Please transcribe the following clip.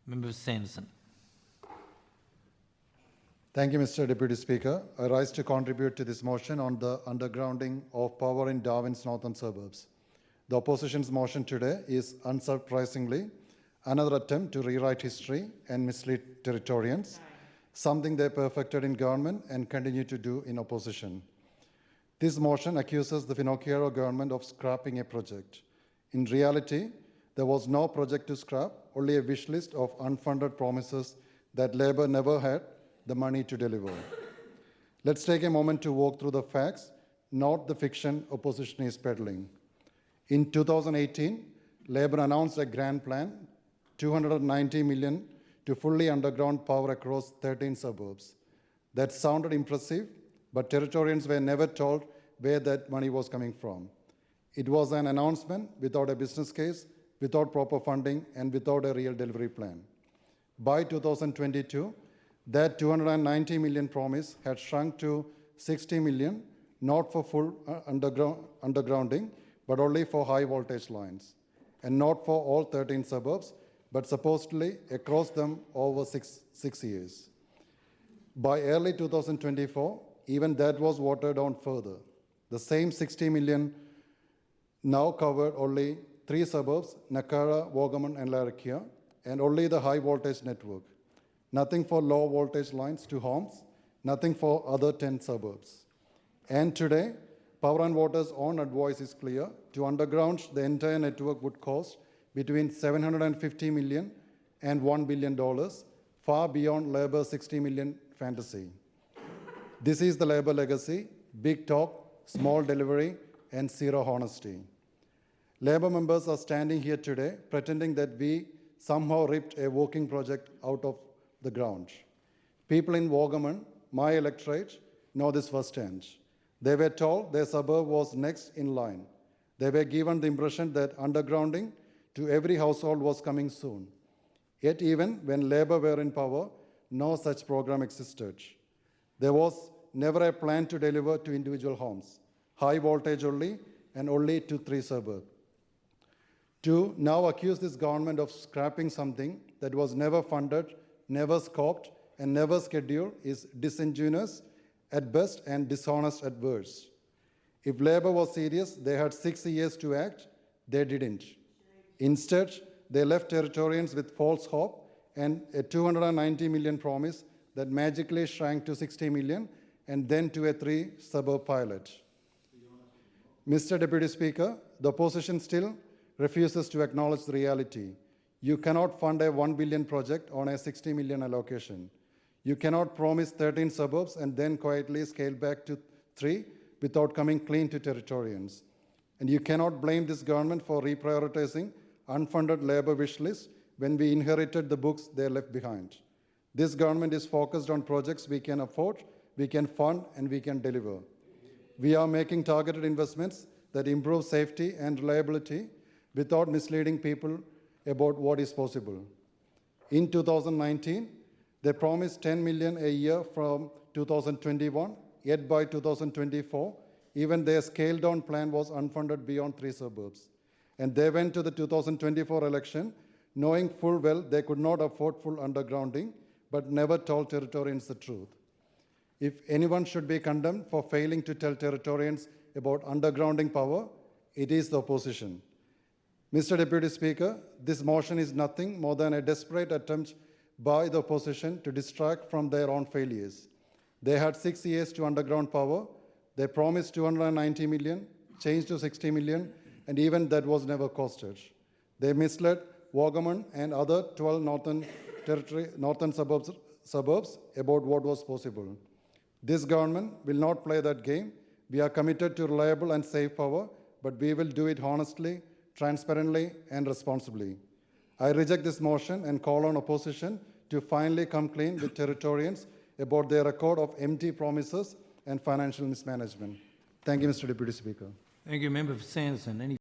Member for Sanderson. Thank you, Mr. Deputy Speaker. I rise to contribute to this motion on the undergrounding of power in Darwin's northern suburbs. The opposition's motion today is, unsurprisingly, another attempt to rewrite history and mislead Territorians, something they perfected in government and continue to do in opposition. This motion accuses the Finocchiaro government of scrapping a project. In reality, there was no project to scrap, only a wish list of unfunded promises that Labour never had the money to deliver. Let's take a moment to walk through the facts, not the fiction opposition is peddling. In 2018, Labour announced a grand plan, 290 million to fully underground power across 13 suburbs. That sounded impressive, but Territorians were never told where that money was coming from. It was an announcement without a business case, without proper funding, and without a real delivery plan. By 2022, that 290 million promise had shrunk to 60 million, not for full undergrounding, but only for high voltage lines, and not for all 13 suburbs, but supposedly across them over six years. By early 2024, even that was watered down further. The same 60 million now covered only 3 suburbs, Nakara, Vaughan and Larrakia, and only the high voltage network. Nothing for low voltage lines to homes, nothing for other 10 suburbs. And today, Power and Water's own advice is clear. To underground the entire network would cost between $750 million and $1 billion, far beyond Labour's 60 million fantasy. This is the Labour legacy: big talk, small delivery, and zero honesty. Labour members are standing here today pretending that we somehow ripped a working project out of the ground. People in Vaughan, my electorate, know this firsthand. They were told their suburb was next in line. They were given the impression that undergrounding to every household was coming soon. Yet even when Labour were in power, no such program existed. There was never a plan to deliver to individual homes, high voltage only, and only to 3 suburbs. To now accuse this government of scrapping something that was never funded, never scoped, and never scheduled is disingenuous at best and dishonest at worst. If Labour was serious, they had 6 years to act. They didn't. Instead, they left Territorians with false hope and a 290 million promise that magically shrank to 60 million and then to a 3-suburb pilot. Mr. Deputy Speaker, the opposition still refuses to acknowledge the reality. You cannot fund a 1 billion project on a 60 million allocation. You cannot promise 13 suburbs and then quietly scale back to 3 without coming clean to Territorians. And you cannot blame this government for reprioritizing unfunded Labour wish lists when we inherited the books they left behind. This government is focused on projects we can afford, we can fund, and we can deliver. We are making targeted investments that improve safety and reliability without misleading people about what is possible. In 2019, they promised 10 million a year from 2021, yet by 2024, even their scaled-down plan was unfunded beyond 3 suburbs. And they went to the 2024 election knowing full well they could not afford full undergrounding, but never told Territorians the truth. If anyone should be condemned for failing to tell Territorians about undergrounding power, it is the opposition. Mr. Deputy Speaker, this motion is nothing more than a desperate attempt by the opposition to distract from their own failures. They had 6 years to underground power. They promised 290 million, changed to 60 million, and even that was never costed. They misled Vaughan and other 12 northern suburbs about what was possible. This government will not play that game. We are committed to reliable and safe power, but we will do it honestly, transparently, and responsibly. I reject this motion and call on opposition to finally come clean with Territorians about their record of empty promises and financial mismanagement. Thank you, Mr. Deputy Speaker. Thank you, Member for Sanderson.